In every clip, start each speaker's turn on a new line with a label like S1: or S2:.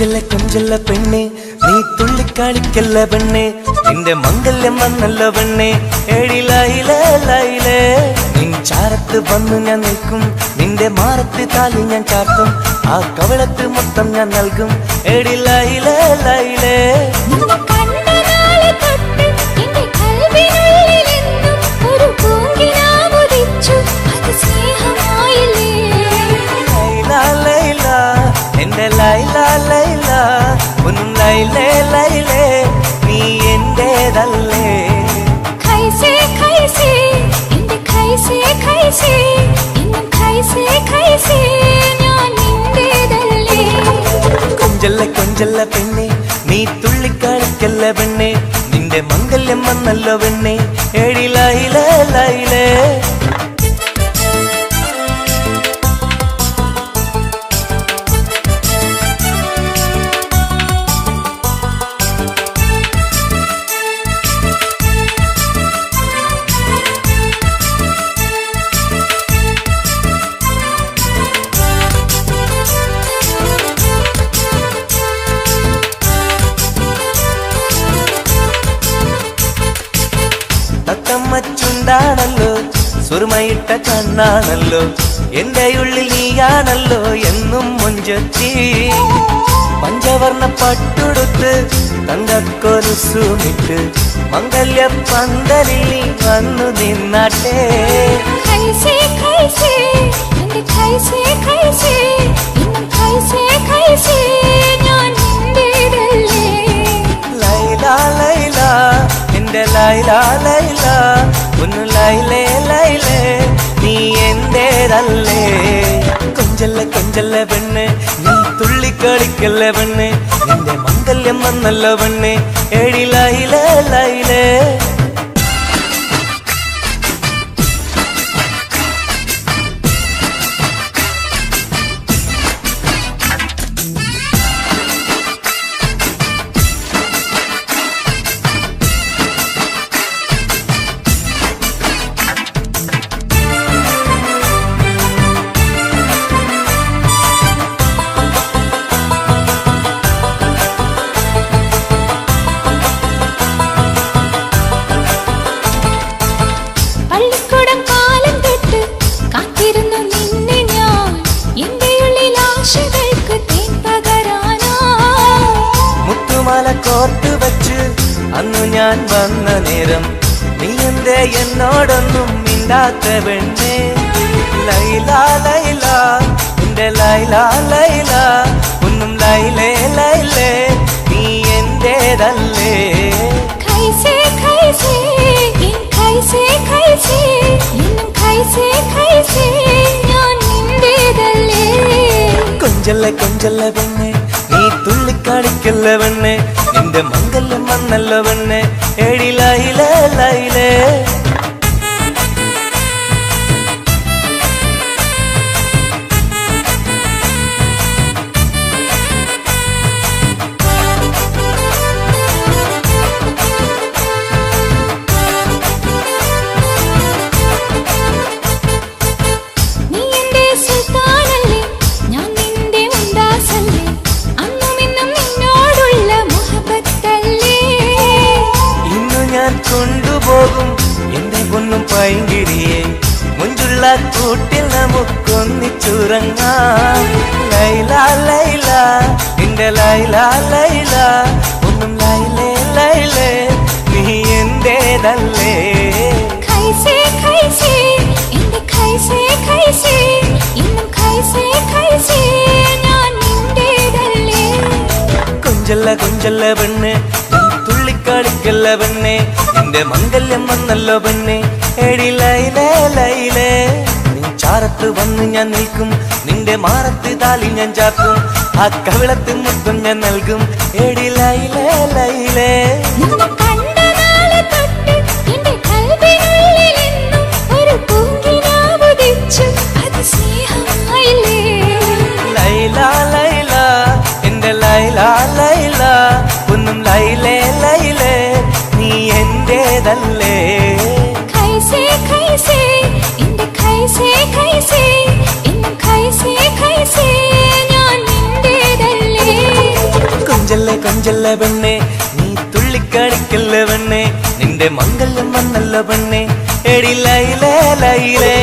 S1: കൊഞ്ചല്ല പെണ്ണെ നീ തുള്ളിക്കാളിക്കല്ല പെണ്ണെ നിന്റെ മംഗല്യം വന്നല്ല പെണ്ണെ ഏടിലയിലേ നിൻ ചാരത്ത് വന്നു ഞാൻ നിൽക്കും നിന്റെ മാറത്ത് താലി ഞാൻ ചാർത്തും ആ കവളത്ത് മൊത്തം ഞാൻ നൽകും ഏടിലയിലേ എന്റെ ലൈല ലൈല ഒന്നും ലൈലേ ലൈലേ നീ എന്റേതല്ലേ
S2: ഖൈസേ ഖൈസേ എന്റെ ഖൈസേ ഖൈസേ ഇന്നും ഖൈസേ ഖൈസേ ഞാൻ നിന്റേതല്ലേ
S1: കൊഞ്ചല്ല പെണ്ണെ നീ തുള്ളിക്കളിക്കല്ല പെണ്ണെ നിന്റെ മംഗല്യം വന്നല്ലോ പെണ്ണെ ഏടിലയിലേ ലൈലേ ാണല്ലോ സുറുമയിട്ട കണ്ണാണല്ലോ എന്റെ ഉള്ളിൽ നീയാണല്ലോ എന്നും മുഞ്ചത്തി പഞ്ചവർണ്ണ പട്ടുടുത്ത് തങ്കക്കൊലുസുമിട്ട് മംഗല്യ പന്തലിൽ നീ വന്നു നിന്നാട്ടെ
S2: ഖൈസേ ഖൈസേ എന്റെ ഖൈസേ ഖൈസേ ഇന്നും ഖൈസേ ഖൈസേ ഞാൻ നിന്റേതല്ലേ
S1: ലൈല ലൈല എന്റെ ലൈല ലൈല ഒന്ന് ലൈലേ ലൈലേ നീ എന്റേതല്ലേ കൊഞ്ചല്ല പെണ്ണ് നീ തുള്ളിക്കളിക്കല്ല പെണ്ണ് നിന്റെ മംഗല്യം വന്നല്ലോ പെണ്ണ് ഏടിലയിലേ ലൈലേ കോർത്ത് വെച്ച് അന്നു ഞാൻ വന്ന നേരം നീ എന്തേ എന്നോടൊന്നും മിണ്ടാത്ത പെണ്ണേ ലൈല ലൈല എന്റെ ലൈല ലൈല ഒന്നും ലൈലേ ലൈലേ നീ എന്റേതല്ലേ
S2: ഖൈസേ ഖൈസേ ഖൈസേ ഖൈസേ ഇന്നും ഖൈസേ ഖൈസേ ഞാൻ നിന്റേതല്ലേ
S1: കൊഞ്ചല്ല പെണ്ണെ നീ തുള്ളിക്കാണിക്കല്ല പെണ്ണെ നിന്റെ മംഗല്യം വന്നല്ലോ പെണ്ണെ ഏടിലയിലേ ലൈലേ കൊണ്ടുപോകും എന്റെ പൊന്നും പൈങ്കിരിയെ മുഞ്ചുള്ള കൂട്ടിൽ നമുക്കൊന്നിച്ചുറങ്ങാം ലൈല ലൈല എന്റെ ലൈല ലൈല ഒന്നും ലൈലേ ലൈലേ നീ എന്റേതല്ലേ
S2: ഖൈസേ ഖൈസേ എന്റെ ഖൈസേ ഖൈസേ ഇന്നും ഖൈസേ ഖൈസേ ഞാൻ നിന്റേതല്ലേ
S1: കൊഞ്ചല്ല പെണ്ണ് തുള്ളിക്കാളിക്കല്ല പെണ്ണെ നിന്റെ മംഗല്യം വന്നല്ലോ പെണ്ണെ ഏടിലയിലേ ലൈലേ നീ ചാരത്ത് വന്ന് ഞാൻ നിൽക്കും നിന്റെ മാറത്ത് താലി ഞാൻ ചാർത്തും ആ കവിളത്ത് മൊത്തം ഞാൻ നൽകും ഏടിലയിലേ ലൈലേ ലൈല ലൈല എന്റെ ലൈല ലൈല ഒന്നും ലൈലേ ലൈലേ നീ എന്റേതല്ലേ
S2: ഖൈസേ ഖൈസേ എന്റെ ഖൈസേ ഖൈസേ ഇന്നും ഖൈസേ ഖൈസേ ഞാൻ നിന്റേതല്ലേ
S1: തുള്ളിച്ചെല്ല പെണ്ണെ നീ തുള്ളിക്കളിക്കല്ല പെണ്ണെ നിന്റെ മംഗല്യം വന്നല്ല പെണ്ണെ എടി ലൈലേ ലൈലേ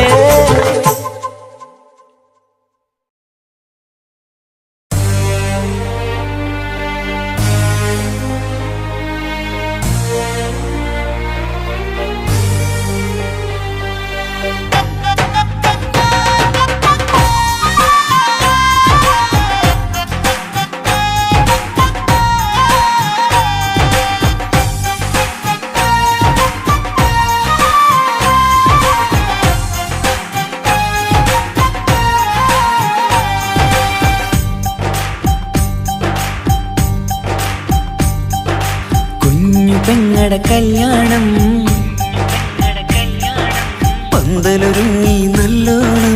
S3: പെങ്ങടെ കല്യാണം പന്തലൊരുങ്ങി നല്ലോണം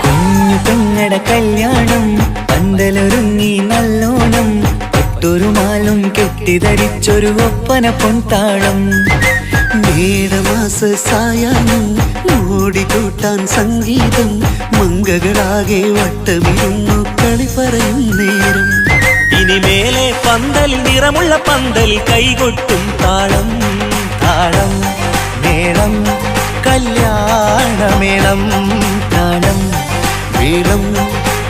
S3: കുഞ്ഞു പെങ്ങടെ കല്യാണം പന്തലൊരുങ്ങി നല്ലോണം ഒട്ടൊരു മാലും കെട്ടിധരിച്ചൊരു ഒപ്പന പൊൻതാളം മേടമാസ സായാഹ്നം ഓടിക്കൂട്ടാൻ സംഗീതം മംഗകളാകെ വട്ടമിരുന്നു കളി പറയും നേരം
S1: ഇനിമേലെ പന്തൽ നിറമുള്ള പന്തൽ കൈകൊട്ടും താളം താളം മേളം കല്യാണമേളം
S3: താളം
S1: മേളം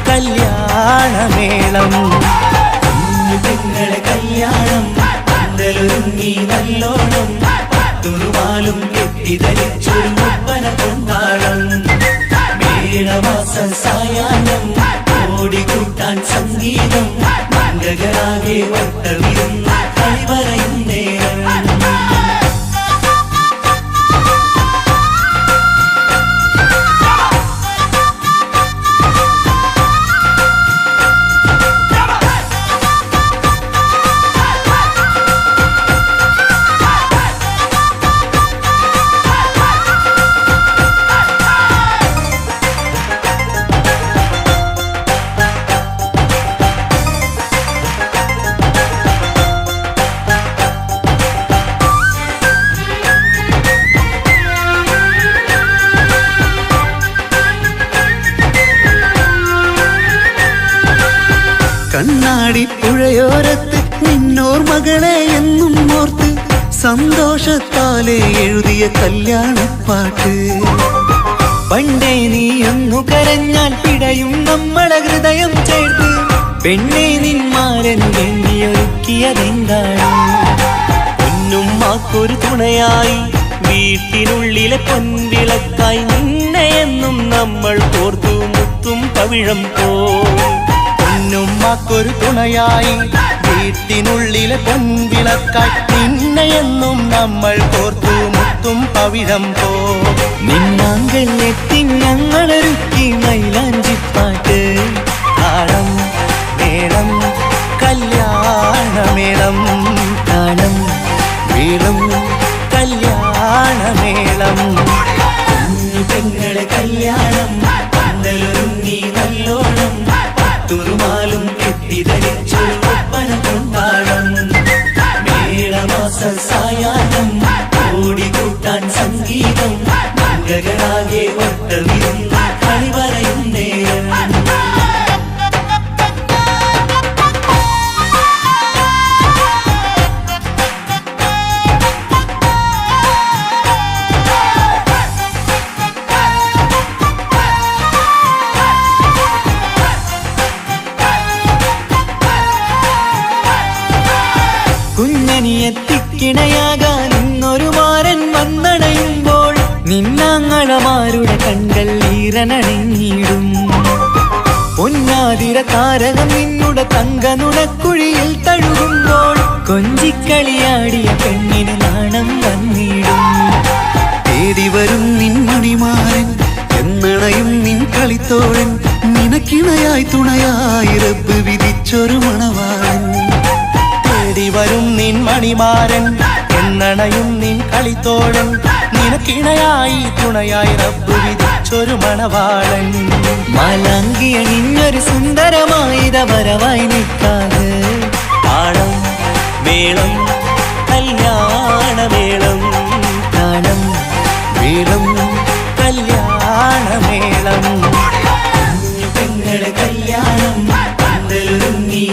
S1: കല്യാണമേളം
S3: പെങ്ങളെ കല്യാണം പന്തലൊരുങ്ങി നല്ലോണം തുറുമാലും കെട്ടിധരിച്ചൊരു ഒപ്പന പൊന്നാളം മേടമാസ സായാഹ്നം ഓടിക്കൂട്ടാൻ സംഗീതം മംഗകളാകെ വട്ടമിരുന്ന് കളി പറയും നേരം കണ്ണാടിപ്പുഴയോരത്ത് നിന്നോർമകളെ എന്നും ഓർത്ത് സന്തോഷത്താലെ എഴുതിയ കല്യാണപ്പാട്ട് പണ്ടേ നീ ഒന്നു കരഞ്ഞാൽ പിടയും നമ്മളെ ഹൃദയം ചേർത്ത് പെണ്ണെ നിന്മാരൻ വെണ്ണിയൊരുക്കിയതെന്താണ്
S1: പൊന്നുമ്മാക്കൊരു തുണയായി വീട്ടിനുള്ളിലെ പൊൻവിളക്കായി നിന്നെയെന്നും നമ്മൾ കോർത്തു മുത്തും പവിഴം പോ പൊന്നുമ്മാക്കൊരു തുണയായി വീട്ടിനുള്ളിലെ പൊൻവിളക്കായി നിന്നെയെന്നും നമ്മൾ കോർത്തു മുത്തും പവിഴം പോ
S3: നിന്നാങ്കൾ എത്തി ഞങ്ങളൊരുക്കി മൈലാഞ്ചിപ്പാട്ട്
S1: താളം മേളം കല്യാണമേളം
S3: താളം
S1: മേളം കല്യാണമേളം
S3: പെങ്ങളെ കല്യാണം പന്തലൊരുങ്ങി നല്ലോണം തുറുമാലും കെട്ടിധരിച്ചൊരു ഒപ്പന പൊന്നാളം മേടമാസ സായാഹ്നം ഓടിക്കൂട്ടാൻ സംഗീതം മംഗകളാകെ വട്ടമിരുന്ന് കളി പറയും നേരം കുഞ്ഞനിയെത്തിക്കിണയാകാൻ ഇന്നൊരു മാരൻ വന്നണയുമ്പോൾ നിന്നാങ്ങളമാരുടെ കൺകൾ ഈറനണിഞ്ഞിടും പൊന്നാതിര താരകം നിന്നുടെ തങ്കനുടക്കുഴിയിൽ തഴുകുമ്പോൾ കൊഞ്ചിക്കളിയാടിയ പെണ്ണിന് നാണം വന്നിടും തേടി വരും നിൻ മണിമാരൻ എന്നണയും നിൻ കളിത്തോഴൻ നിനക്കിണയായി തുണയായി റബ്ബ് വിധിച്ചൊരു മണവാളൻ
S1: തേടി വരും നിൻ മണിമാരൻ എന്നണയും നിൻ കളിത്തോഴൻ നിനക്കിണയായി തുണയായി റബ്ബ് വിധിച്ചൊരു മണവാളൻ
S3: മാലാങ്കിയണിഞ്ഞൊരു സുന്ദരമായിത വരവായി നിൽക്കാതെ
S1: താളം മേളം കല്യാണമേളം
S3: താളം
S1: മേളം കല്യാണമേളം
S3: പെങ്ങളെ കല്യാണം പന്തലൊരുങ്ങി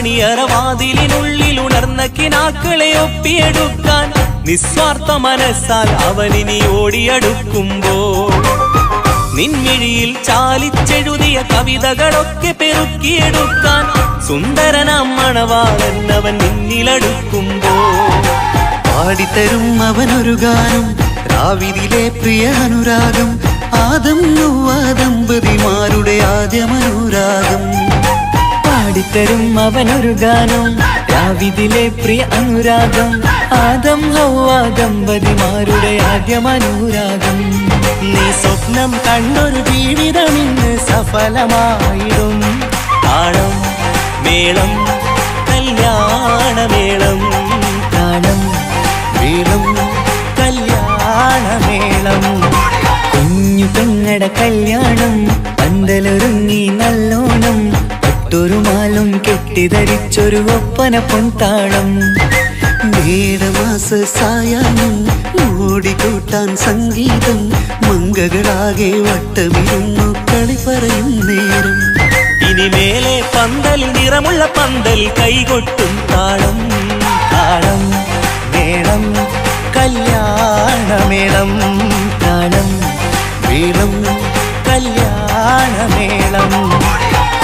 S1: മണിയറവാതിലിനുള്ളിൽ ഉണർന്ന കിനാക്കളെ ഒപ്പിയെടുക്കാൻ നിസ്വാർത്ഥ മനസ്സാൽ അവനിനി ഓടിയടുക്കുമ്പോൾ നിൻമിഴിയിൽ ചാലിച്ചെഴുതിയ കവിതകളൊക്കെ പെറുക്കിയെടുക്കാൻ സുന്ദരനാം മണവാളൻ അവൻ നിന്നിലടുക്കുമ്പോൾ
S3: പാടിത്തരും അവനൊരു ഗാനം രാവിലെ പ്രിയ അനുരാഗം ആദം ഹവ്വ ദമ്പതിമാരുടെ ആദ്യമനുരാഗം പാടിത്തരും അവനൊരു ഗാനം രാവിലെ പ്രിയ അനുരാഗം ആദം ഹവ്വ ദമ്പതിമാരുടെ ആദ്യമനുരാഗം
S1: നീ സ്വപ്നം കണ്ടൊരു ജീവിതം ഇന്ന് സഫലമായിടും താളം മേളം കല്യാണമേളം
S3: താളം
S1: മേളം കല്യാണമേളം
S3: കുഞ്ഞു പെങ്ങട കല്യാണം പന്തലൊരുങ്ങി നല്ലോണം ഒട്ടൊരു മാലും കെട്ടിധരിച്ചൊരു ഒപ്പന പൊൻതാളം മേടമാസ സായാഹ്നം ഓടിക്കൂട്ടാൻ സംഗീതം മംഗകളാകെ വട്ടമിരുന്നു കളി പറയും നേരം
S1: ഇനി മേലെ പന്തൽ നിറമുള്ള പന്തൽ കൈകൊട്ടും താളം താളം മേളം കല്യാണമേളം
S3: താളം
S1: മേളം കല്യാണമേളം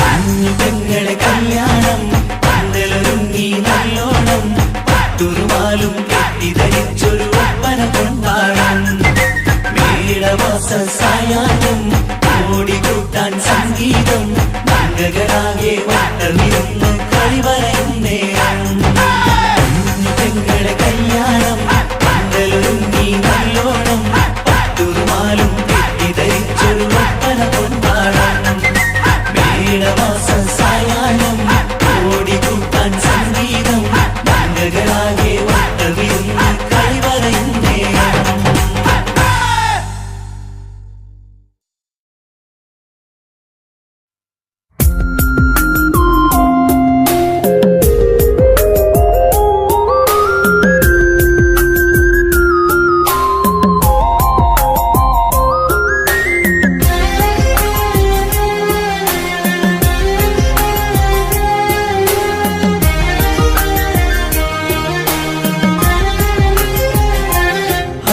S3: കുഞ്ഞു പെങ്ങളെ കല്യാണം പന്തലൊരുങ്ങി നല്ലോണം പട്ടുറുമാലും കെട്ടിധരിച്ചൊരു ഒപ്പന പൊൻതാളം മേടമാസ സായാഹ്നം ഓടിക്കൂട്ടാൻ സംഗീതം മംഗകളാകെ വട്ടമിരുന്ന് കളി പറയും നേരം കുഞ്ഞു പെങ്ങളെ കല്യാണം പന്തലൊരുങ്ങി നല്ലോണം പട്ടുറുമാലും കെട്ടിധരിച്ചൊരു ഒപ്പന പൊൻതാളം മേടമാസ സായാഹ്നം ഓടിക്കൂട്ടാൻ സംഗീതം മംഗകളാകെ വട്ടമിരുന്ന് കളി പറയും നേരം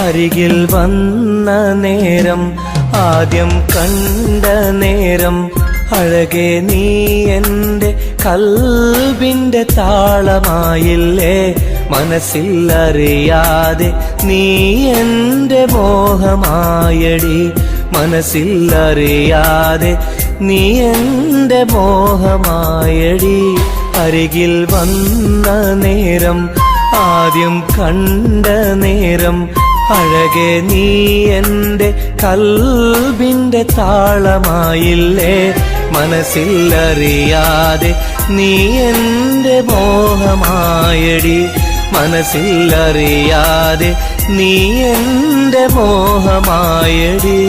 S1: അരികിൽ വന്ന നേരം ആദ്യം കണ്ട നേരം അഴകെ നീ എൻ്റെ കൽബിൻ്റെ താളമായില്ലേ മനസ്സിൽ അറിയാതെ നീ എൻ്റെ മോഹമായടി മനസ്സിൽ അറിയാതെ നീ എൻ്റെ മോഹമായടി അരികിൽ വന്ന നേരം ആദ്യം കണ്ട നേരം അഴകെ നീ എൻ്റെ കൽബിൻ്റെ താളമായില്ലേ മനസ്സിൽ അറിയാതെ നീ എൻ്റെ മോഹമായടി മനസ്സിൽ അറിയാതെ നീ എൻ്റെ മോഹമായടി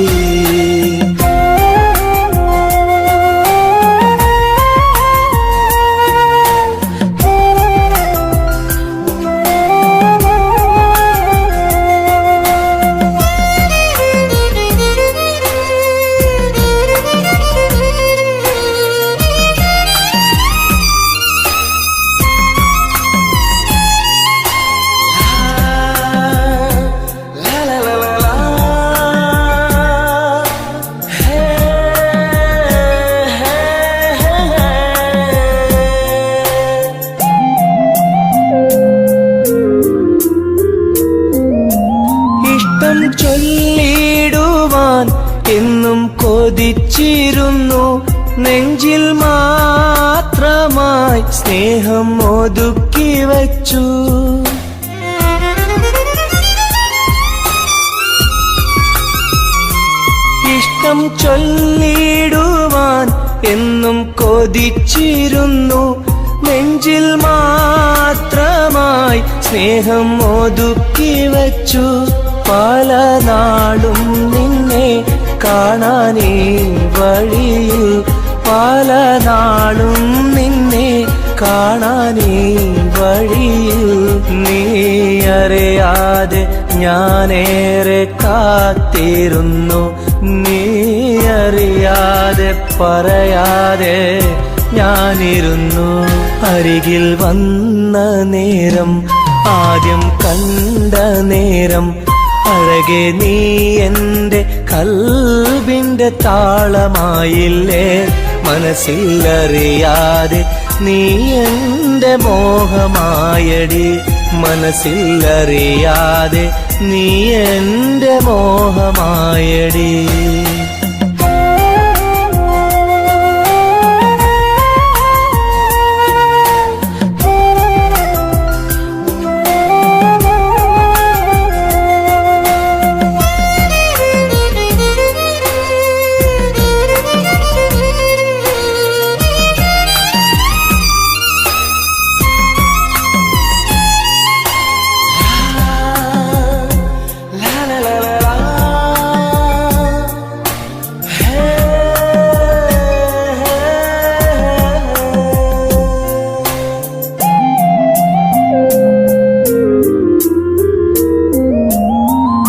S1: ചൊല്ലിടുവാൻ എന്നും കൊതിച്ചിരുന്നു നെഞ്ചിൽ മാത്രമായി സ്നേഹം ഒതുക്കി വച്ചു ഇഷ്ടം ചൊല്ലിടുവാൻ എന്നും കൊതിച്ചിരുന്നു നെഞ്ചിൽ മാത്രമായി സ്നേഹം ഒതുക്കി വച്ചു പല നാളും നിന്നെ കാണാനേ വഴിയിൽ പല നാളും നിന്നെ കാണാനേ വഴിയിൽ നീ അറിയാതെ ഞാനേറെ കാത്തിരുന്നു നീ അറിയാതെ പറയാതെ ഞാനിരുന്നു. അരികിൽ വന്ന നേരം, ആദ്യം കണ്ട നേരം, അഴകെ നീ എൻ്റെ കൽബിൻ്റെ താളമായില്ലേ. മനസ്സിലറിയാതെ നീ എൻ്റെ മോഹമായടി. മനസ്സിലറിയാതെ നീ എൻ്റെ മോഹമായടി.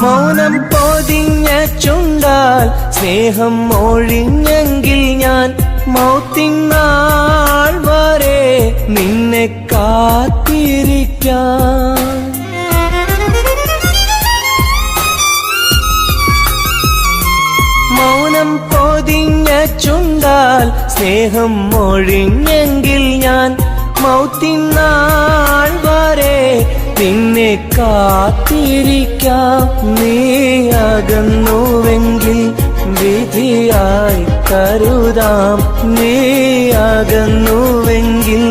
S1: മൗനം പൊതിഞ്ഞ ചുണ്ടാൽ സ്നേഹം ഒഴിഞ്ഞെങ്കിൽ ഞാൻ മൗത്തിനാൾ വരെ നിന്നെ കാത്തിരിക്കാം. മൗനം പൊതിഞ്ഞ ചുണ്ടാൽ സ്നേഹം ഒഴിഞ്ഞെങ്കിൽ ഞാൻ മൗത്തിനാൾ വരെ നിന്നെ കാത്തിരിക്കാം. നീ അകന്നുവെങ്കിൽ വിധിയായി കരുതാം. നീ അകന്നുവെങ്കിൽ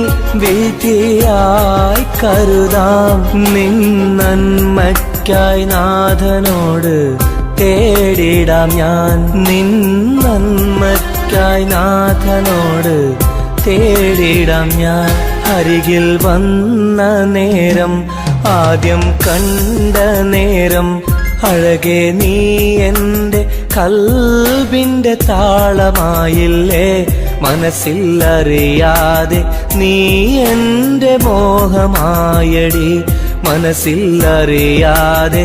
S1: വിധിയായി കരുതാം. നിൻ നന്മയ്ക്കായി നാഥനോട് തേടിടാം ഞാൻ. നിൻ നന്മയ്ക്കായി നാഥനോട് തേടിടാം ഞാൻ. അരികിൽ വന്ന നേരം, ആദ്യം കണ്ട നേരം, അഴകെ നീ എൻ്റെ കൽബിൻ്റെ താളമായില്ലേ. മനസ്സിലറിയാതെ നീ എൻ്റെ മോഹമായടി. മനസ്സിലറിയാതെ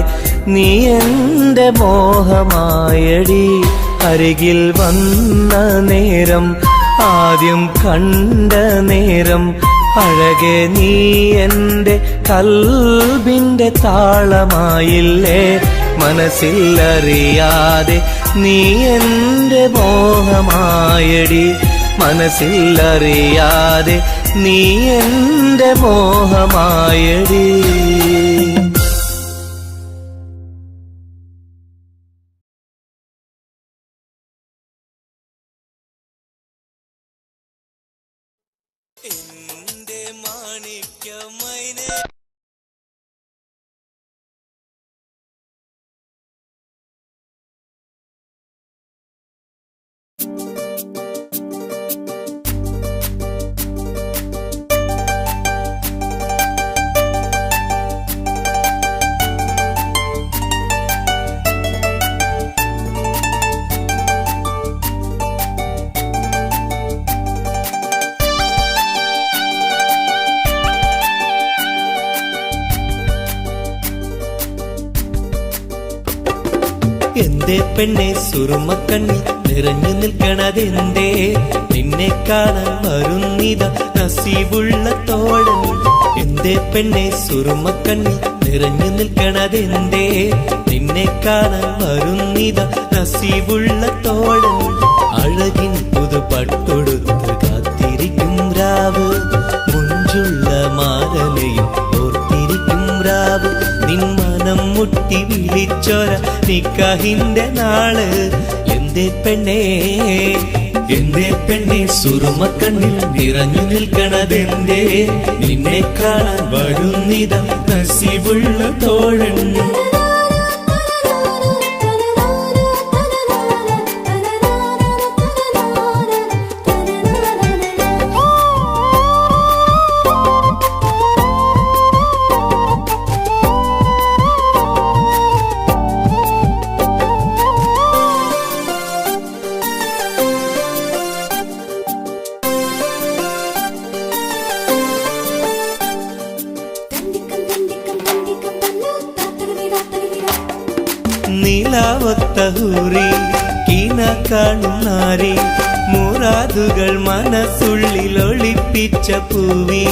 S1: നീ എൻ്റെ മോഹമായടി. അരികിൽ വന്ന നേരം, ആദ്യം കണ്ട നേരം, അഴകെ നീ എൻ്റെ കൽബിൻ്റെ താളമായില്ലേ. മനസ്സിലറിയാതെ നീ എൻ്റെ മോഹമായടി. മനസ്സിലറിയാതെ നീ എൻ്റെ മോഹമായടി. എന്റെ മാണിക്യമൈനേ എന്തേ പെണ്ണെ സുറുമക്കണ്ണി നിറഞ്ഞു നിൽക്കണതെന്തേ? നിന്നെ കാണാൻ വരുന്നിത നസീബുള്ള തോഴൻ. എന്തേ പെണ്ണെ സുറുമക്കണ്ണി നിറഞ്ഞു നിൽക്കണതെന്തേ? നിന്നെ കാണാൻ വരുന്നിത നസീബുള്ള തോഴൻ. അഴകിൻ പുതുപട്ടൊടുത്ത് കാത്തിരിക്കും രാവ്, മുഞ്ചുള്ള മാരലയും ഓർത്തിരിക്കും രാവ്. നിൻ മനം മുട്ടി വിളിച്ചോര നിക്കാഹിന്റെ നാള്. എന്തേ പെണ്ണേ, എന്തേ പെണ്ണെ സുറുമക്കണ്ണിൽ നിറഞ്ഞു നിൽക്കണതെന്തേ? നിന്നെ കാണാൻ വരുന്നിത നസീബുള്ള തോഴൻ. നീലാവത്ത ഹൂറി കീന കാണുന്നാരി മുറാദുകൾ മനസ്സുള്ളിൽ ഒളിപ്പിച്ച പൂവി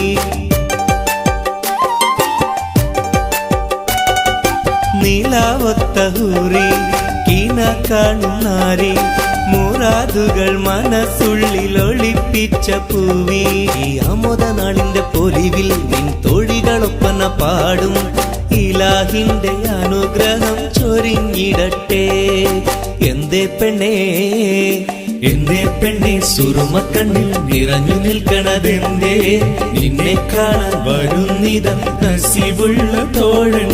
S1: നിലാവൊത്ത ഹൂറി കീന കാണും നാരി മുറാദുകൾ മനസ്സുള്ളിൽ ഒളിപ്പിച്ച പൂവി ഈ ആമോദ നാളിന്റെ പൊലിവിൽ നിൻ തോഴികളൊപ്പന പാടും ഇലാഹിന്റെ അനുഗ്രഹം ചൊരിഞ്ഞിടട്ടെ എന്തേ പെണ്ണേ സുറുമക്കണ്ണിൽ നിറഞ്ഞു നിൽക്കണതെന്തേ നിന്നെ കാണാൻ വരുന്നിത നസീബുള്ള തോഴൻ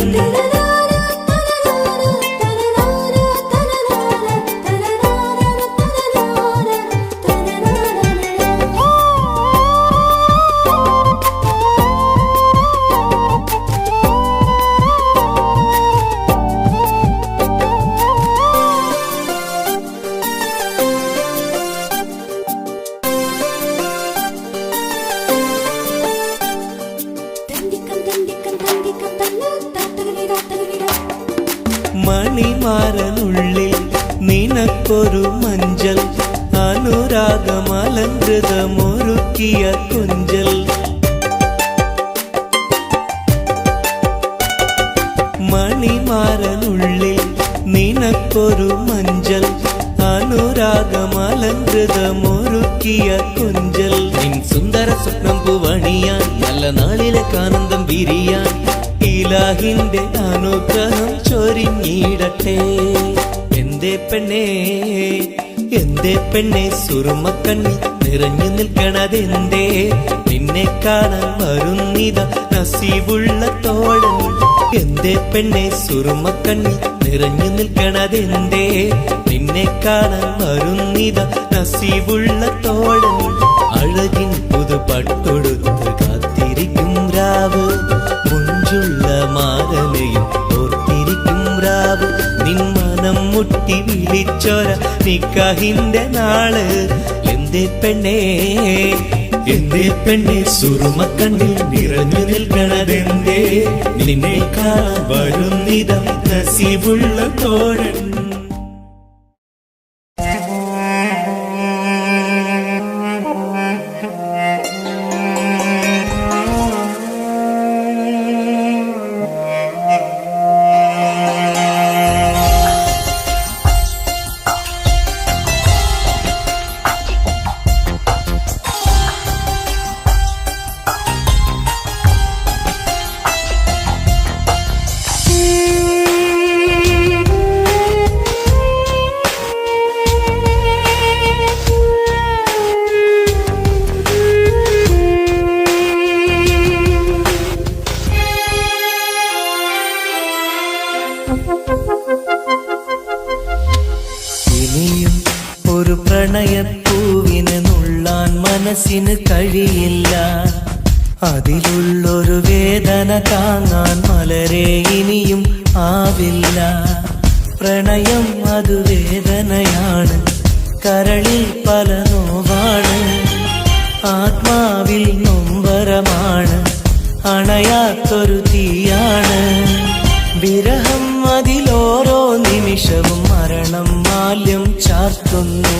S1: മണിമാരനുള്ളിൽ നിനക്കൊരു മഞ്ചൽ അനുരാഗമലങ്കൃതമൊരുക്കിയ കൊഞ്ചൽ മണിമാരനുള്ളിൽ നിനക്കൊരു മഞ്ചൽ അനുരാഗമലങ്കൃതമൊരുക്കിയ കൊഞ്ചൽ നിൻ സുന്ദര സ്വപ്നം പൂവണിയാൻ നല്ല നാളിലെ ആനന്ദം വിരിയാൻ ഇലാഹിന്റെ അനുഗ്രഹം ചൊരിഞ്ഞിടട്ടെ എന്തേ പെണ്ണേ സുറുമക്കണ്ണി നിറഞ്ഞു നിൽക്കണതെന്തേ നിന്നെ കാണാൻ വരുന്നിത നസീബുള്ള തോഴൻ എന്തേ പെണ്ണേ സുറുമക്കണ്ണി നിറഞ്ഞു നിൽക്കണതെന്തേ നിന്നെ കാണാൻ വരുന്നിത നസീബുള്ള തോഴൻ അഴകിൻ പുതുപട്ടൊടുത്ത് കാത്തിരിക്കും രാവ് മുഞ്ചുള്ള മാരലയും ഓർത്തിരിക്കും രാവ് നിൻ മനം മുട്ടി വിളിച്ചൊര നിക്കാഹിന്റെ നാള് എന്തേ പെണ്ണേ സുറുമക്കണ്ണിൽ നിറഞ്ഞു നിൽക്കണതെന്തേ നിന്നെ കാണാൻ വരുന്നിത നസീബുള്ള തോഴൻ ഇനിയും ഒരു പ്രണയപ്പൂവിനെ നുള്ളാൻ മനസ്സിന് കഴിയില്ല അതിലുള്ളൊരു വേദന താങ്ങാൻ മലരെ ഇനിയും ആവില്ല പ്രണയം അത് വേദനയാണ് കരളിൽ പല നോവാണ് ആത്മാവിൽ നൊമ്പരമാണ് അണയാത്തൊരു തീയാണ് വിരഹം അതിലോരോ നിമിഷവും മരണം മാല്യം ചാർത്തുന്നു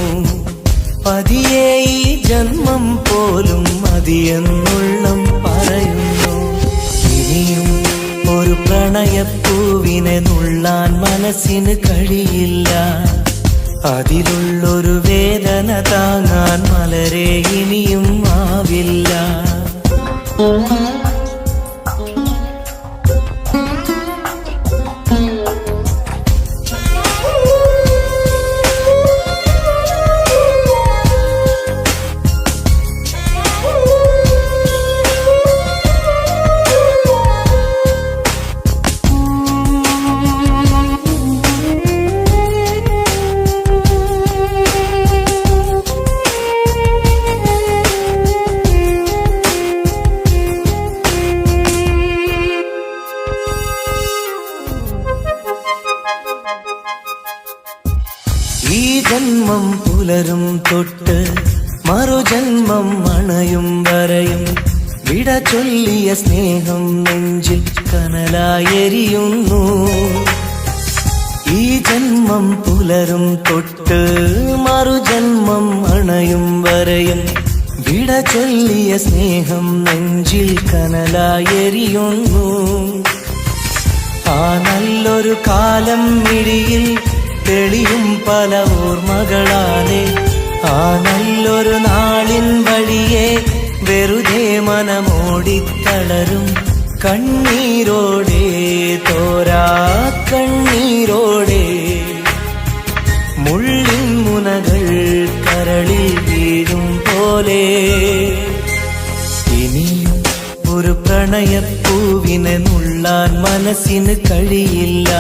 S1: പതിയെ ഈ ജന്മം പോലും മതിയെന്നുള്ളം പറയുന്നു ഇനിയും ഒരു പ്രണയപ്പൂവിനെ നുള്ളാൻ മനസ്സിന് കഴിയില്ല അതിലുള്ളൊരു വേദന താങ്ങാൻ മലരെ ഇനിയും ആവില്ല ഈ ജന്മം പുലരും തൊട്ട് മറുജന്മം അണയും വരെയും വിട ചൊല്ലിയ സ്നേഹം നെഞ്ചിൽ കനലായെരിയുന്നു ഈ ജന്മം പുലരും തൊട്ട് മറുജന്മം അണയും വരെയും വിട ചൊല്ലിയ സ്നേഹം നെഞ്ചിൽ കനലായെരിയുന്നു. ആ നല്ലൊരു കാലം മിഴിയിൽ തെളിയും പല ഓർമ്മകളാലെ ആ നല്ലൊരു നാളിൻ വഴിയെ വെറുതെ മനമോടിത്തളരും കണ്ണീരോടെ തോരാ കണ്ണീരോടെ മുള്ളിൻ മുനകൾ കരളിൽ വീഴും പോലെ ഇനിയും ഒരു പ്രണയപ്പൂവിനെ നുള്ളാൻ മനസ്സിന് കഴിയില്ല.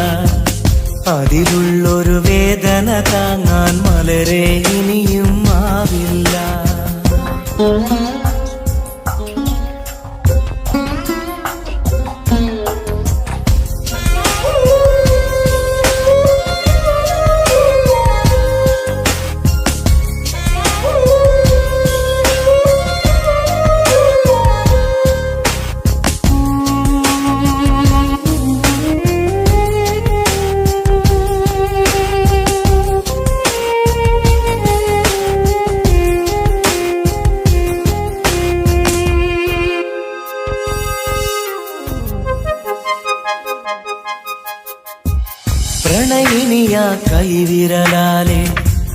S1: അതിലുള്ളൊരു വേദന താങ്ങാൻ മലരെ ഇനിയും ആവില്ല. പ്രണയിനിയ കൈവിരലാലെ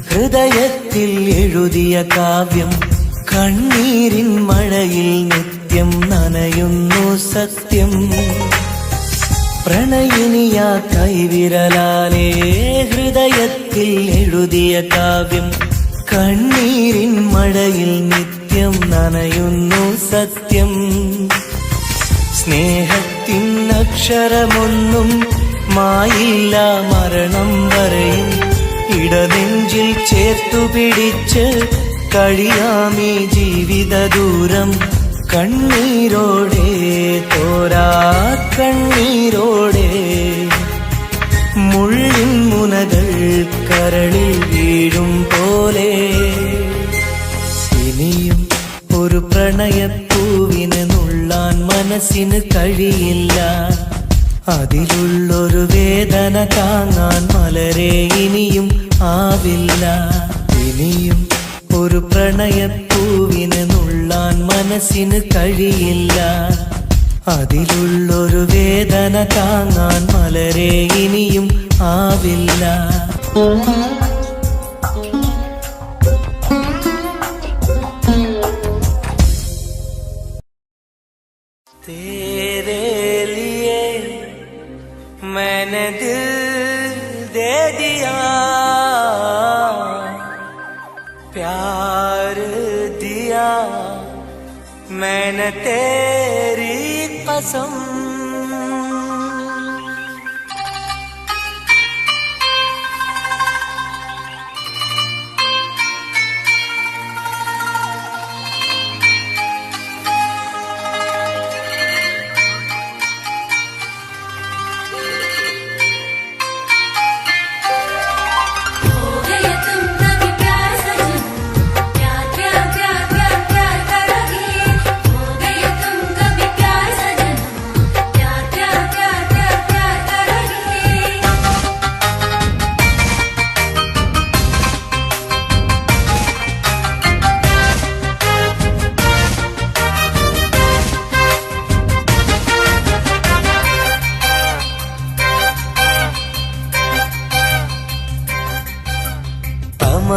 S1: ഹൃദയത്തിൽ എഴുതിയ കാവ്യം കണ്ണീരിൻ മഴയിൽ നിത്യം നനയുന്നു സത്യം. പ്രണയിനിയ കൈവിരലാലെ ഹൃദയത്തിൽ എഴുതിയ കാവ്യം കണ്ണീരിൻ മഴയിൽ നിത്യം നനയുന്നു സത്യം. സ്നേഹത്തിൻ അക്ഷരമൊന്നും മായില്ല മരണം വരെയും ഇടനെഞ്ചിൽ ചേർത്തു പിടിച്ച് കഴിയാമീ ജീവിത ദൂരം കണ്ണീരോടെ തോരാ കണ്ണീരോടെ മുള്ളിൻ മുനകൾ കരളിൽ വീഴും പോലെ ഇനിയും ഒരു പ്രണയപ്പൂവിനെ നുള്ളാൻ മനസ്സിന് കഴിയില്ല. അതിലുള്ളൊരു വേദന താങ്ങാൻ മലരെ ഇനിയും ആവില്ല. ഇനിയും ഒരു പ്രണയപ്പൂവിനെ നുള്ളാൻ മനസ്സിന് കഴിയില്ല. അതിലുള്ളൊരു വേദന താങ്ങാൻ മലരെ ഇനിയും ആവില്ല. मैंने दिल दे दिया प्यार दिया मैंने तेरी कसम.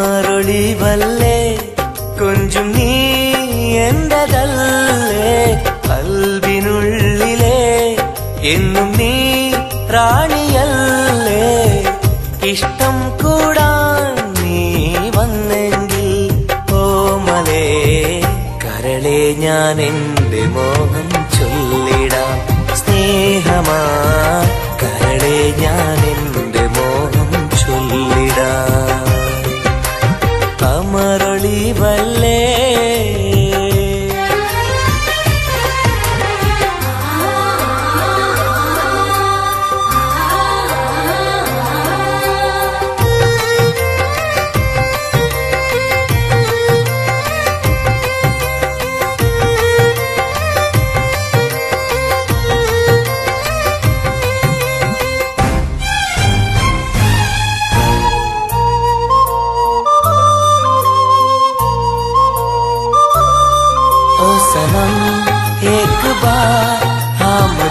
S1: കമറൊളിവല്ലേ കൊഞ്ചും നീ എന്റതല്ലേ കൽബിനുള്ളിലെ എന്നും നീ റാണിയല്ലേ ഇഷ്ടം കൂടാൻ നീ വന്നെങ്കിൽ ഓമലേ കരളെ ഞാൻ എന്റെ മോഹം ചൊല്ലിടാം സ്നേഹമാ കരളെ ഞാൻ എന്റെ മോഹം ചൊല്ലിടാം കമറൊളിവല്ലേ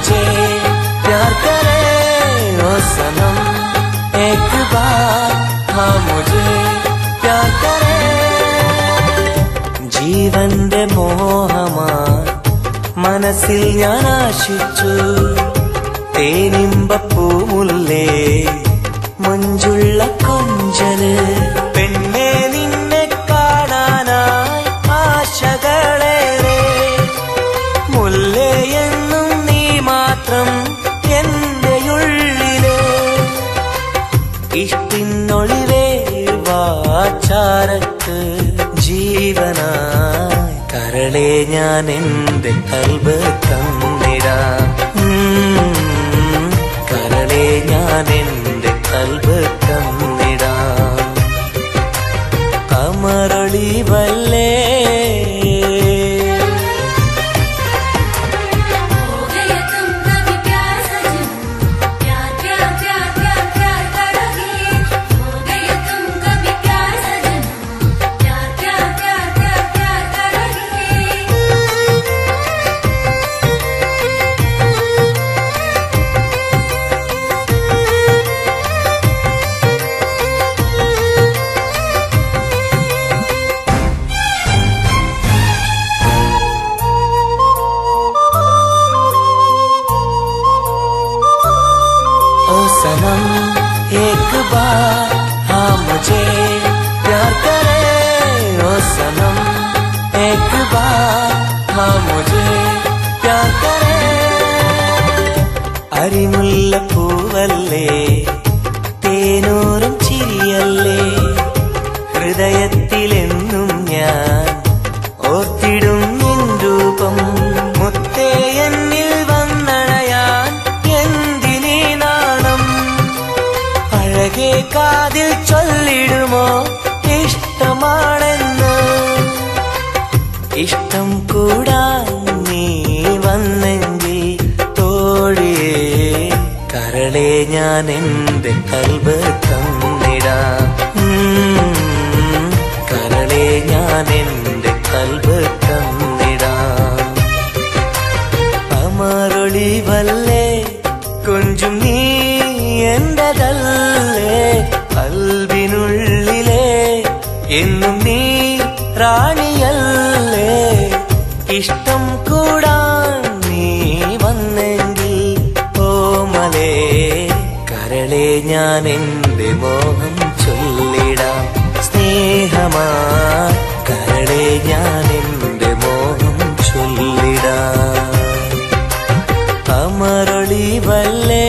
S1: मुझे प्यार करे ओ सनम एक बार हाँ मुझे प्यार करे ജീവന്റെ മോഹമായി മനസ്സിൽ ഞാൻ ആശിച്ചു തേനിമ്പപ്പൂമുല്ലേ മഞ്ചുള്ള കൊഞ്ചല് പെണ്ണെ നിന്നെ കാണാനായി ആശകളേറെ മുല്ലയെന്നും നീ മാത്രം എന്റെ ഉള്ളിലെ ഇഷ്ടിനൊളിവേ വാചാരക്ക് ജീവനായി കരളെ ഞാൻ എന്റെ കൽബ് തന്നിടാം കരളെ ഞാൻ എന്റെ കൽബ് തന്നിടാം കമറൊളിവല്ലേ सनम एक बार हाँ मुझे प्यार करे ओ सनम एक बार हाँ मुझे प्यार करे അരിമുല്ല പൂവല്ലേ തേനൂറും ചിരിയല്ലേ ഹൃദയത്തിലെന്നും ഞാൻ ഓർത്തിടും നിൻ രൂപം മുത്തേ എന്നിൽ വന്നണയാൻ എന്തിനീ നാണം അഴകേ കാതിൽ ചൊല്ലിടുമോ ഇഷ്ടമാണെന്ന് ഇഷ്ടം കൂടാൻ നീ വന്നെങ്കിൽ തോഴിയേ കരളെ ഞാൻ എന്റെ കൽബ് തന്നിടാം കരളെ ഞാൻ എന്റെ കൽബ് തന്നിടാം അമറൊളിവല്ലേ കൊഞ്ചും നീ എന്റെതല്ലേ കൽബിനുള്ളിലെ എന്നും നീ റാണിയല്ലേ ഇഷ്ടം കൂടാൻ നീ വന്നെങ്കിൽ ഓമലേ കരളെ ഞാൻ എന്റെ മോഹം ചൊല്ലിടാം സ്നേഹമായി കരളെ ഞാൻ എന്റെ മോഹം ചൊല്ലിടാം അമറൊളിവല്ലേ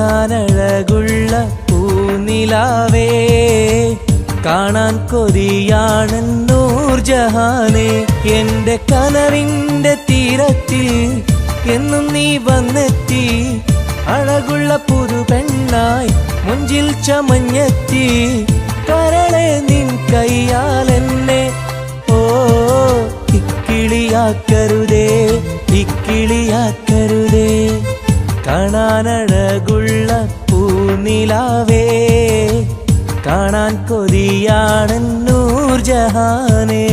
S1: കാണാനഴകുള്ള പൂനിലാവേ കാണാൻ കൊതിയാണ് നൂർജഹാനെ എന്റെ കനവിന്റെ തീരത്തിൽ എന്നും നീ വന്നെത്തി അഴകുള്ള പുതുപെണ്ണായി മുഞ്ചിൽ ചമഞ്ഞെത്തി കരളെ നിൻ കയ്യാലെന്നെ ഓ ഇക്കിളിയാക്കരുതേ ഇക്കിളിയാക്കരുതേ കാണാനഴകുള്ള പൂനിലാവേ കാണാൻ കൊതിയാണ് നൂർജഹാനേ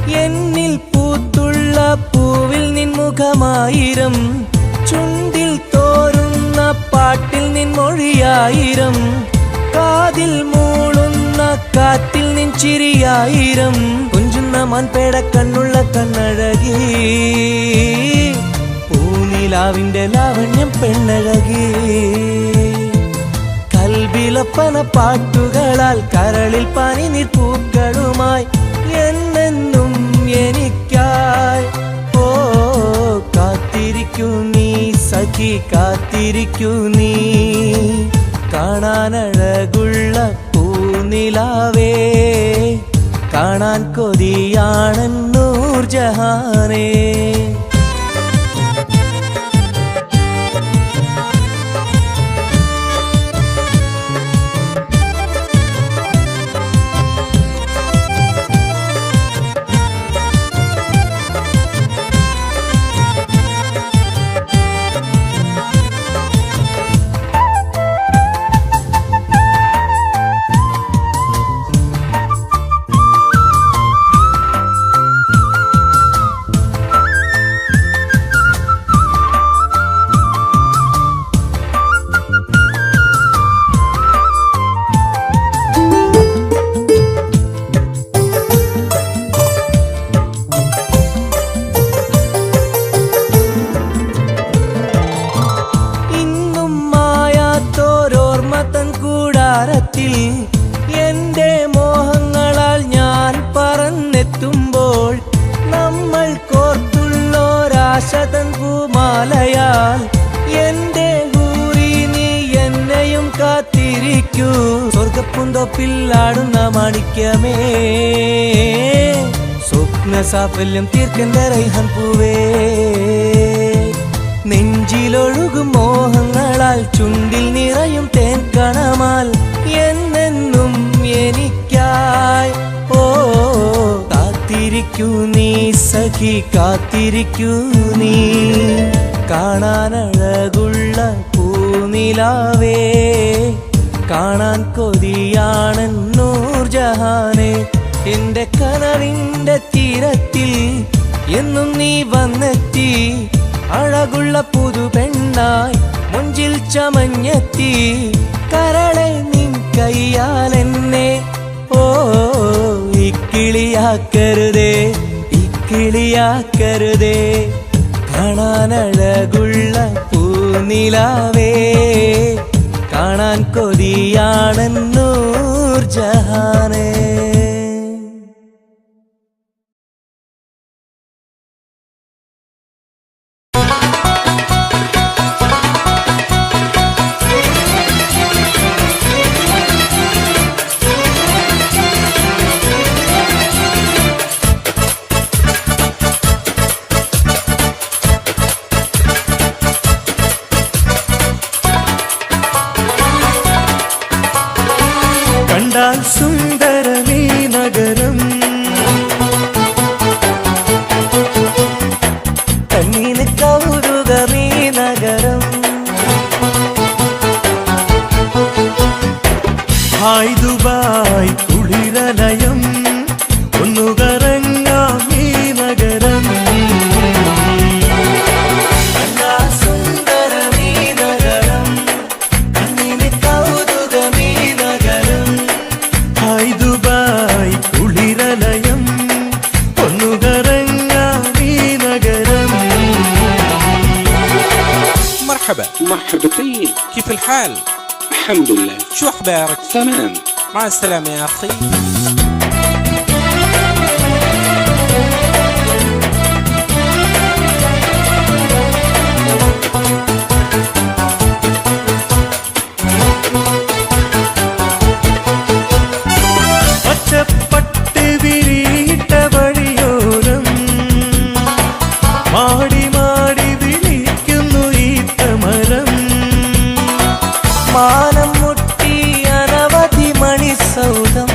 S1: എന്നിൽ പൂത്തുള്ള പൂവിൽ നിൻമുഖമായിരം, ചുണ്ടിൽ തോരുന്ന പാട്ടിൽ നിൻ മൊഴിയായിരം, കാതിൽ മൂളുന്ന കാറ്റിൽ നിൻ ചിരിയായിരം, കുഞ്ചുന്ന മൺപേട കണ്ണുള്ള കണ്ണഴകി, പൂനിലാവിന്റെ ലാവണ്യം പെണ്ണഴകി, കൽബിലപ്പന പാട്ടുകളാൽ കരളിൽ പനിനീർ പൂക്കളുമായി എന്നെന്നും എനിക്കായി. ഓ കാത്തിരിക്കൂ നീ സഖി, കാത്തിരിക്കൂ നീ, കാണാനഴകുള്ള പൂനിലാവേ, കാണാൻ കൊതിയാണെൻ നൂർജഹാനേ. എന്റെ മോഹങ്ങളാൽ ഞാൻ പറന്നെത്തുമ്പോൾ, നമ്മൾ കോർത്തുള്ളൊരാശതൻ പൂമാലയാൽ എന്റെ ഊരി നീ എന്നെയും കാത്തിരിക്കൂ. സ്വർഗപ്പുന്തോപ്പിൽ ആടുന്ന മാണിക്യമേ, സ്വപ്ന സാഫല്യം തീർക്കേണ്ട റൈഹാൻ പൂവേ, നെഞ്ചിലൊഴുകും മോഹങ്ങളാൽ ചുണ്ടിൽ നിറയും തേൻ കണമാൽ എന്നെന്നും എനിക്കായി. ഓ കാത്തിരിക്കൂ നീ സഖി, കാത്തിരിക്കൂ നീ, കാണാനഴകുള്ള പൂനിലാവേ, കാണാൻ കൊതിയാണെൻ നൂർജഹാനേ. എന്റെ കനവിന്റെ തീരത്തിൽ എന്നും നീ വന്നെത്തി, അഴകുള്ള പുതു പെണ്ണായി മുഞ്ചിൽ ചമഞ്ഞെത്തി, കരളെ നിൻ കയ്യാലെന്നെ ഓ ഇക്കിളിയാക്കരുതേ, ഇക്കിളിയാക്കരുതേ, കാണാനഴകുള്ള പൂനിലാവേ, കാണാൻ കൊതിയാണെൻ നൂർജഹാനേ. കണ്ടാൽ സുന്ദരമീ നഗരം, കണ്ണീന് കൗതുകമീ നഗരം, ഹായ് ദുബായ് കുളിരലയം, ഒന്നു കറങ്ങാം ഈ നഗരം. കണ്ടാൽ സുന്ദരമീ നഗരം, കണ്ണീന് കൗതുകമീ നഗരം, ഹായ് ദുബായ് കുളിരലയം, ഒന്നു കറങ്ങാം ഈ നഗരം.
S4: مرحبا
S5: مرحبتين.
S4: كيف الحال؟
S5: الحمد لله.
S4: شو أخبارك؟
S5: تمام.
S4: مع السلامة يا أخي.
S1: പച്ചപ്പട്ട് വിരിയിട്ട വഴിയോരം മാടി മാടി വിളിക്കുന്നു ഈ തമരം, മാനം മുട്ടി അനവധി മണിസൗധം,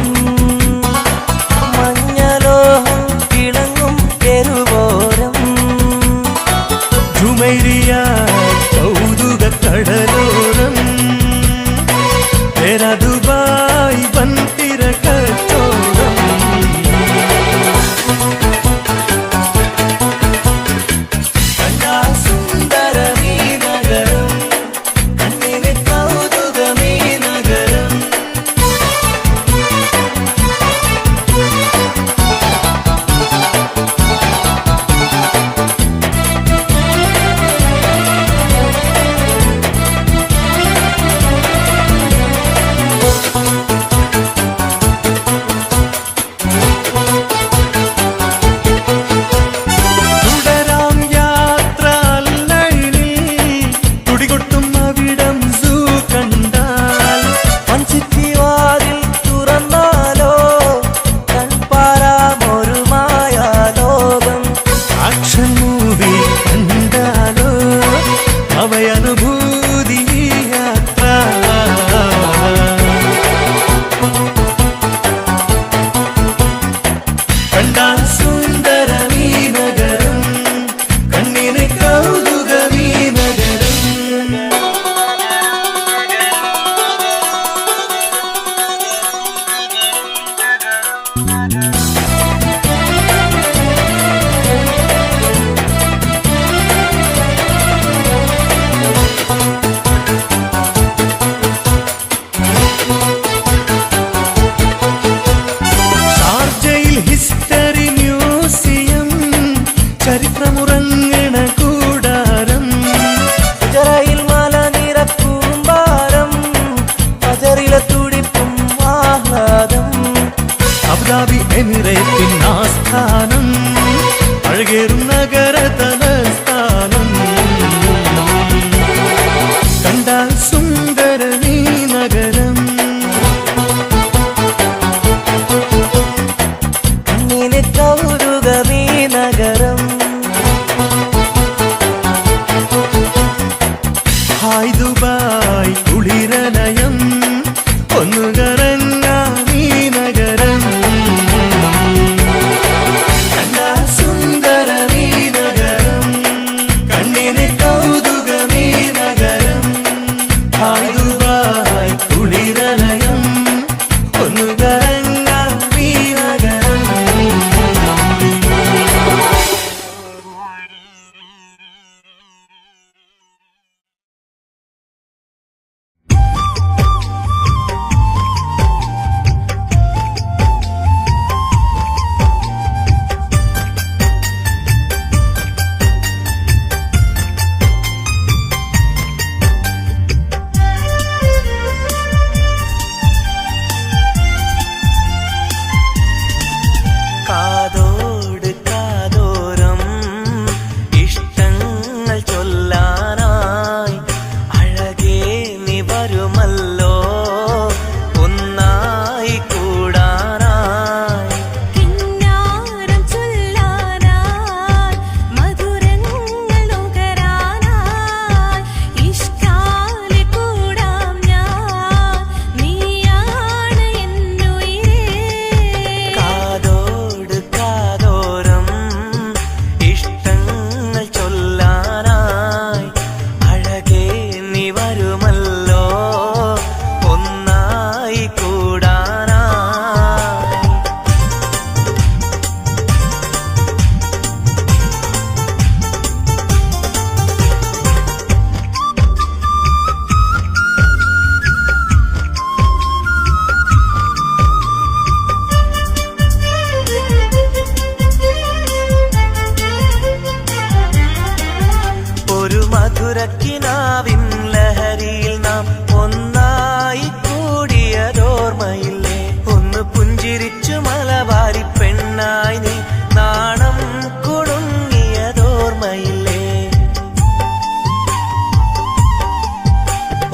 S1: മധുരക്കിനാവിൻ ലഹരിയിൽ നാം ഒന്നായി കൂടിയതോർമ്മയില്ലേ? ഒന്ന് പുഞ്ചിരിച്ചു മലബാരി പെണ്ണായി നീ നാണം കുടുങ്ങിയതോർമ്മയില്ലേ?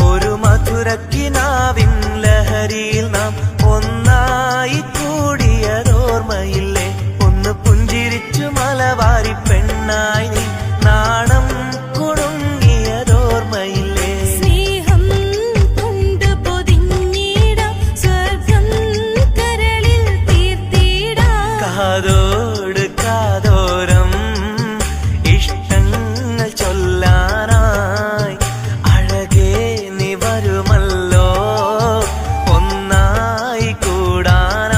S1: ഒരു മധുരക്കിനാവിൻ ലഹരിയിൽ നാം ഒന്നായി കൂടിയതോർമ്മയില്ലേ? ഒന്ന് പുഞ്ചിരിച്ചു മലബാരി പെണ്ണായി നീ നാണം കുടുങ്ങിയതോർമ്മയില്ലേ?
S2: സ്നേഹം കൊണ്ട് പൊതിഞ്ഞിടാം സ്വർഗം കരളിൽ തീർത്തിടാം.
S1: കാതോട് കാതോരം ഇഷ്ടങ്ങൾ ചൊല്ലാനായി അഴകേ നീ വരുമല്ലോ ഒന്നായി കൂടാനായി.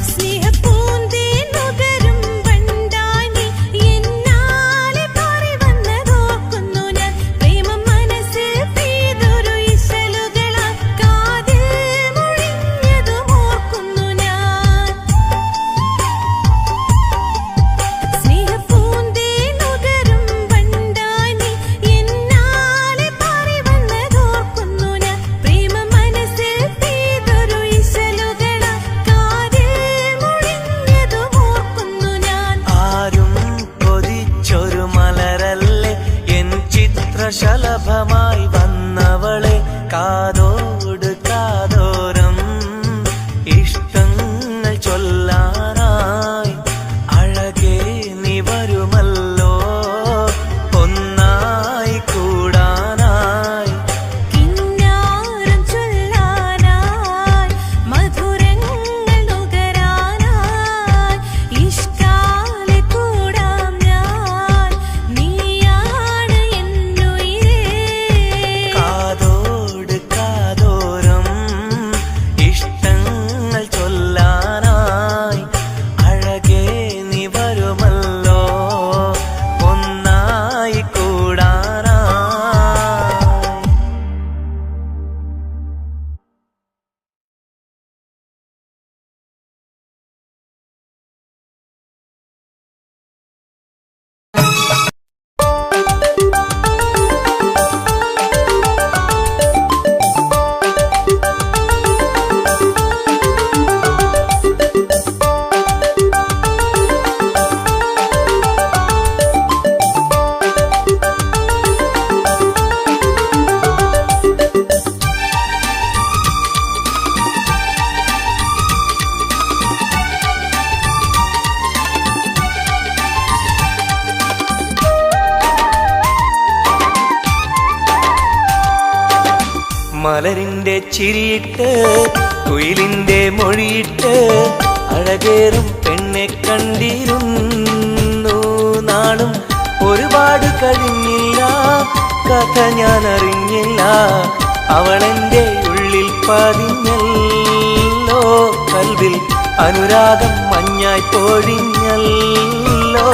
S2: സ്നേഹപ്പൂന്തേൻ നുകരും വണ്ടായി നീ എന്നാലെ പാറി വന്നതോർക്കുന്നു ഞാൻ. പ്രേമം മനസ്സിൽ പെയ്തൊരു ഇശലുകളാൽ കാതിൽ മുഴിഞ്ഞതും ഓർക്കുന്നു ഞാൻ. സ്നേഹപ്പൂന്തേൻ നുകരും വണ്ടായി നീ എന്നാലെ പാറി വന്നതോർക്കുന്നു ഞാൻ. പ്രേമം മനസ്സിൽ പെയ്തൊരു ഇശലുകളാൽ കാതിൽ മുഴിഞ്ഞതും ഓർക്കുന്നു ഞാൻ.
S1: ആരും കൊതിച്ചൊരു മലരല്ലേ എൻ ചിത്രശലഭമായി വന്നവളെ? കാതോട് കാതോരം ഇഷ്ടങ്ങൾ ചൊല്ലാനായി അഴകേ നീ വരുമല്ലോ ഒന്നായി കൂടാനായി.
S2: കിന്നാരം ചൊല്ലാനായി മധുരങ്ങൾ നുകരാനായി ഇഷ്കാലെ കൂടാം ഞാൻ. നീയാണ് എന്നുയിരേ.
S1: കാതോട് കാതോരം ഇഷ്ടങ്ങൾ ചൊല്ലാനായി അഴകേ നീ വരുമല്ലോ ഒന്നായി കൂടാനായി. മലരിന്റെ ചിരിയിട്ട് കുയിലിന്റെ മൊഴിയിട്ട് അഴകേറും പെണ്ണെ കണ്ടിരുന്നു നാളും. ഒരുപാട് കഴിഞ്ഞില്ല കഥ ഞാൻ അറിഞ്ഞില്ല, അവളെന്റെ ഉള്ളിൽ പതിഞ്ഞല്ലോ. കൽവിൽ അനുരാഗം മഞ്ഞായി പൊഴിഞ്ഞല്ലോ.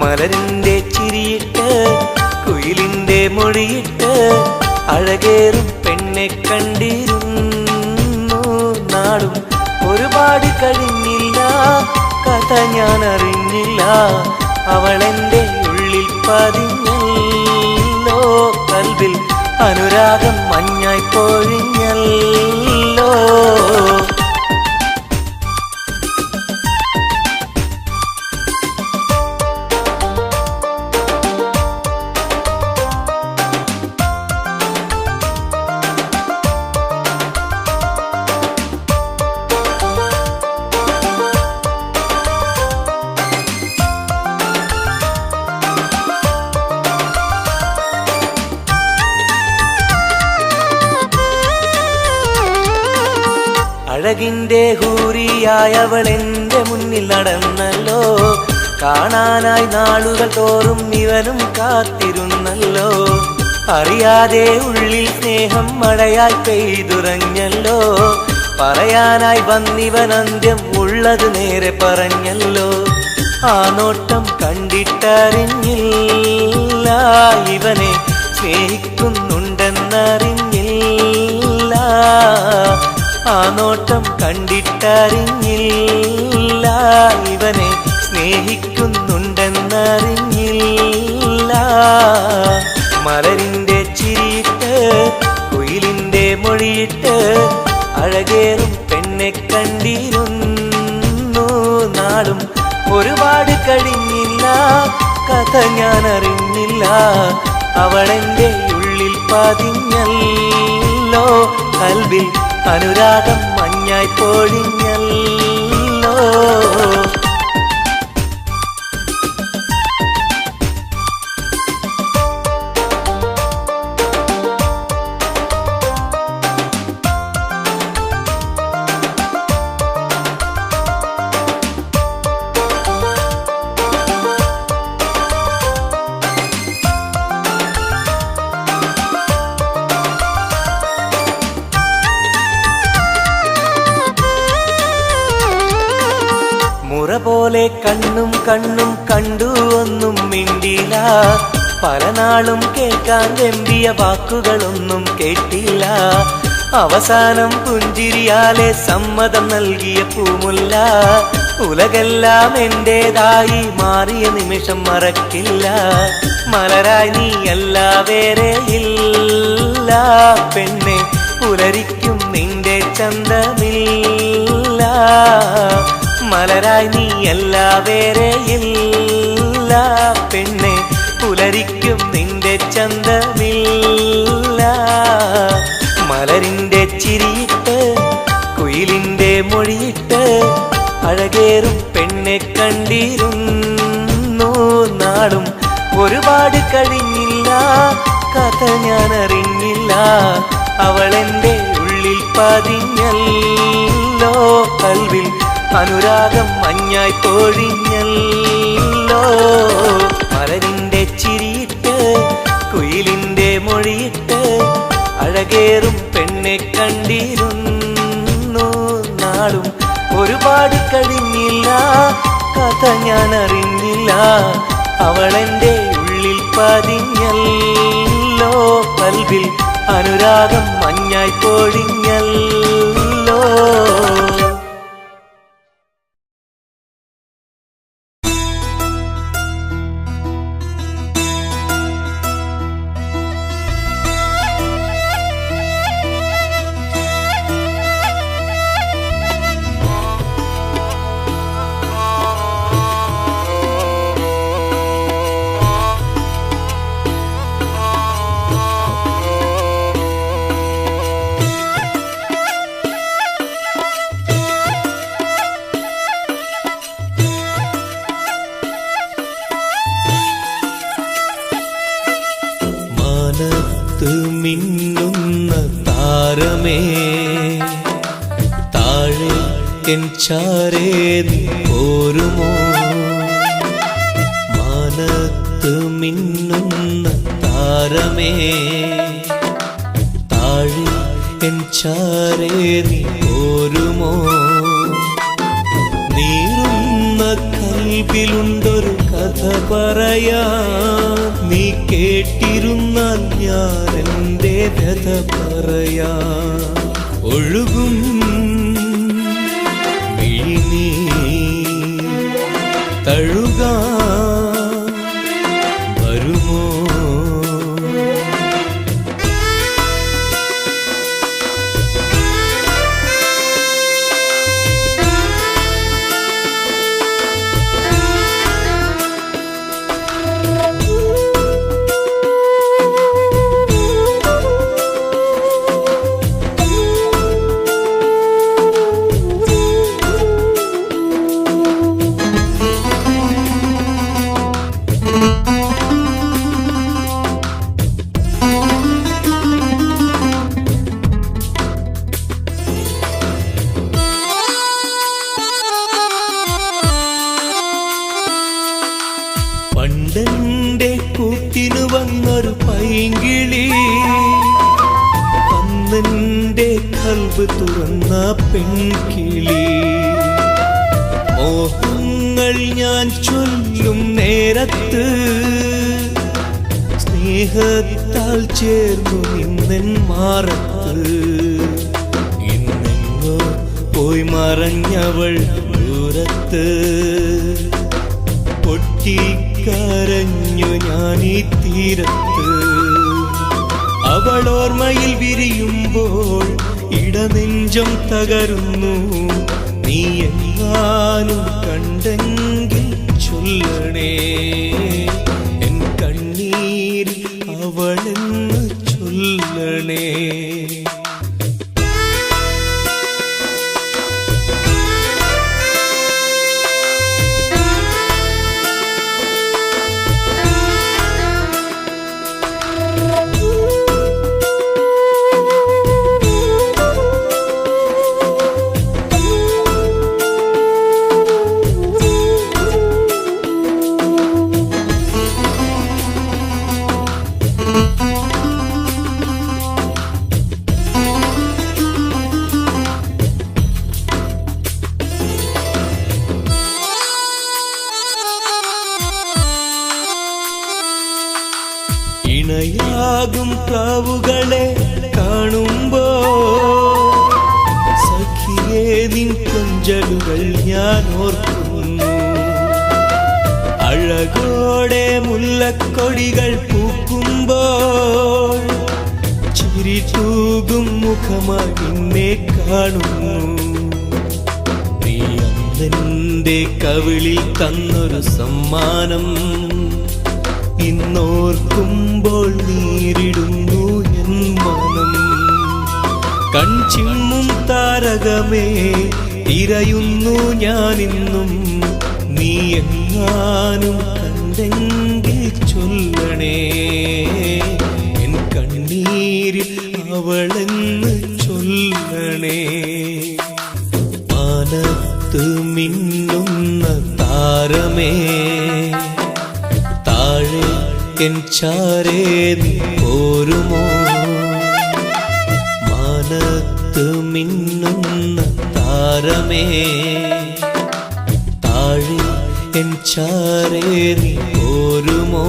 S1: മലരിന്റെ ചിരിയിട്ട് കുയിലിന്റെ മൊഴിയിട്ട് അഴകേറും പെണ്ണെ കണ്ടിരുന്നു നാളും. ഒരുപാട് കഴിഞ്ഞില്ല കഥ ഞാൻ അറിഞ്ഞില്ല, അവളെന്റെ ഉള്ളിൽ പതിഞ്ഞല്ലോ. കൽവിൽ അനുരാഗം മഞ്ഞായി പൊഴിഞ്ഞല്ലോ. അഴകിന്റെ ഹൂറിയായവൾ എന്റെ മുന്നിൽ നടന്നല്ലോ. കാണാനായി നാളുകൾ തോറും ഇവനും കാത്തിരുന്നല്ലോ. അറിയാതെ ഉള്ളിൽ സ്നേഹം മഴയായി പെയ്തുറഞ്ഞല്ലോ. പറയാനായി വന്നിവൻ അന്ത്യം ഉള്ളത് നേരെ പറഞ്ഞല്ലോ. ആ നോട്ടം കണ്ടിട്ടറിഞ്ഞില്ല ഇവനെ സ്നേഹിക്കുന്നുണ്ടെന്നറിഞ്ഞില്ല. ആ നോട്ടം കണ്ടിട്ടറിഞ്ഞില്ല ഇവനെ സ്നേഹിക്കുന്നുണ്ടെന്നറിഞ്ഞില്ല. മലരിന്റെ ചിരിയിട്ട് കുയിലിന്റെ മൊഴിയിട്ട് അഴകേറും പെണ്ണെ കണ്ടിരുന്നു നാളും. ഒരുപാട് കഴിഞ്ഞില്ല കഥ ഞാൻ അറിഞ്ഞില്ല. അവളെന്റെ ഉള്ളിൽ പതിഞ്ഞല്ലോ. കൽവിൽ അനുരാഗം മഞ്ഞായി പൊഴിഞ്ഞല്ലോ. മുറ പോലെ കണ്ണും കണ്ണും കണ്ടു ഒന്നും മിണ്ടില്ല. പല നാളും കേൾക്കാൻ വെമ്പിയ വാക്കുകളൊന്നും കേട്ടില്ല. അവസാനം പുഞ്ചിരിയാലെ സമ്മതം നൽകിയ പൂമുല്ല. ഉലകെല്ലാം എന്റേതായി മാറിയ നിമിഷം മറക്കില്ല. മലരായി നീ അല്ല വേറെ ഇല്ല പെണ്ണെ. പുലരിക്കും നിന്റെ ചന്തമില്ല. മലരായി നീ അല്ല വേറെ ഇല്ല പെണ്ണെ. പുലരിക്കും നിന്റെ ചന്തമില്ല. മലരിന്റെ ചിരിയിട്ട് കുയിലിന്റെ മൊഴിയിട്ട് അഴകേറും പെണ്ണെ കണ്ടിരുന്നു നാളും. ഒരുപാട് കഴിഞ്ഞില്ല കഥ ഞാൻ അറിഞ്ഞില്ല. അവളെന്റെ ഉള്ളിൽ പതിഞ്ഞല്ലോ. കൽവിൽ അനുരാഗം മഞ്ഞായി പൊഴിഞ്ഞല്ലോ. മലരിന്റെ ചിരിയിട്ട് കുയിലിന്റെ മൊഴിയിട്ട് അഴകേറും പെണ്ണെ കണ്ടിരുന്നു നാളും. ഒരുപാട് കഴിഞ്ഞില്ല കഥ ഞാൻ അറിഞ്ഞില്ല. അവളെന്റെ ഉള്ളിൽ പതിഞ്ഞല്ലോ. കൽവിൽ അനുരാഗം മഞ്ഞായി പൊഴിഞ്ഞല്ലോ. മിന്നുന്ന താരമേ താഴെ എൻ ചാരേ നീ പോരുമോ. മാനത്ത് മിന്നുന്ന താരമേ താഴെ എൻ ചാരേ നീ പോരുമോ. നീറുന്ന കൽബിലുണ്ടൊരു കഥ പറയാ. നീ കേട്ടിരുന്നാൽ ഞാൻ എൻ്റെ വ്യഥ പറയാ. ഒഴുകും മിഴിനീ തഴുകാ വരുമോ. വന്നെന്റെ കൽബ് തുറന്ന പെൺകിളി. മോഹങ്ങൾ ഞാൻ ചൊല്ലും നേരത്ത് സ്നേഹത്താൽ ചേർന്നു നിന്നെൻ മാറത്ത്. ഇന്നെങ്ങോ പോയി മറഞ്ഞവൾ ദൂരത്ത്. പൊട്ടിക്കരഞ്ഞു ഞാനീ തീരത്ത്. അവൾ ഓർമ്മയിൽ വിരിയുമ്പോൾ ഇടനെഞ്ചം തകരുന്നു. നീ എങ്ങാനും കണ്ടെങ്കിൽ ചൊല്ലണേ എൻ കണ്ണീരിൽ അവളെന്ന് ചൊല്ലണേ. ഇണയാകും പ്രാവുകളെ കാണുമ്പോ സഖിയേ നിൻ കൊഞ്ചലുകൾ ഞാൻ ഓർക്കുന്നു. അഴകോടെ മുല്ലക്കൊടികൾ പൂക്കുമ്പോൾ ചിരി തൂകും മുഖമായി നിന്നെ കാണുന്നു. നീ അന്നെന്റെ കവിളിൽ തന്നൊരു സമ്മാനം ഇന്നോർക്കുമ്പോൾ നീരിടുന്നു എൻ മനം. കൺചിമ്മും താരകമേ തിരയുന്നു ഞാനിന്നും. നീ എങ്ങാനും കണ്ടെങ്കിൽ ചൊല്ലണേ എൻ കണ്ണീരിൽ അവളെന്ന് ചൊല്ലണേ. മാനത്ത് മിന്നുന്ന താരമേ താഴെ എൻ ചാരേ നീ പോരുമോ. മാനത്ത് മിന്നുന്ന താരമേ താഴെ എൻ ചാരേ നീ പോരുമോ.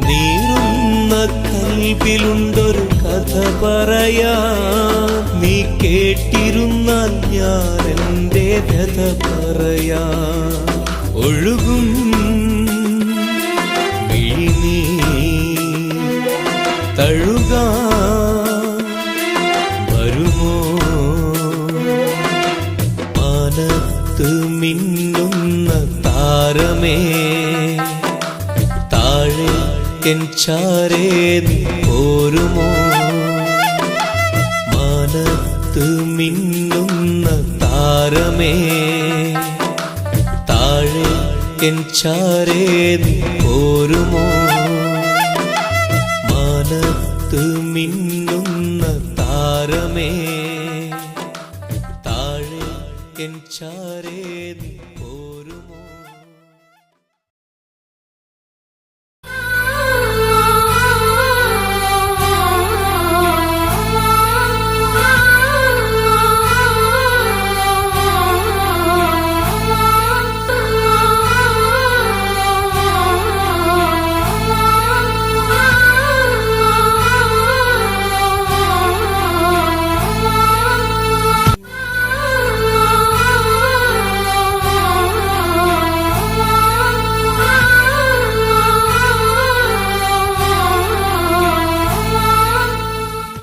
S1: നീറുന്ന കൽബിലുണ്ടൊരു കഥ പറയാ. നീ കേട്ടിരുന്നാൽ ഞാൻ എൻ്റെ കഥ പറയാ. ഒഴുകും നീ തഴുകാൻ വരുമോ. മാനത്ത് മിന്നുന്ന താരമേ താഴെ എൻ ചാരേ നീ പോരുമോ. മാനത്ത് മിന്നുന്ന താരമേ താഴെ എൻ ചാരേ നീ പോരുമോ. മാനത്ത് മിന്നുന്ന താരമേ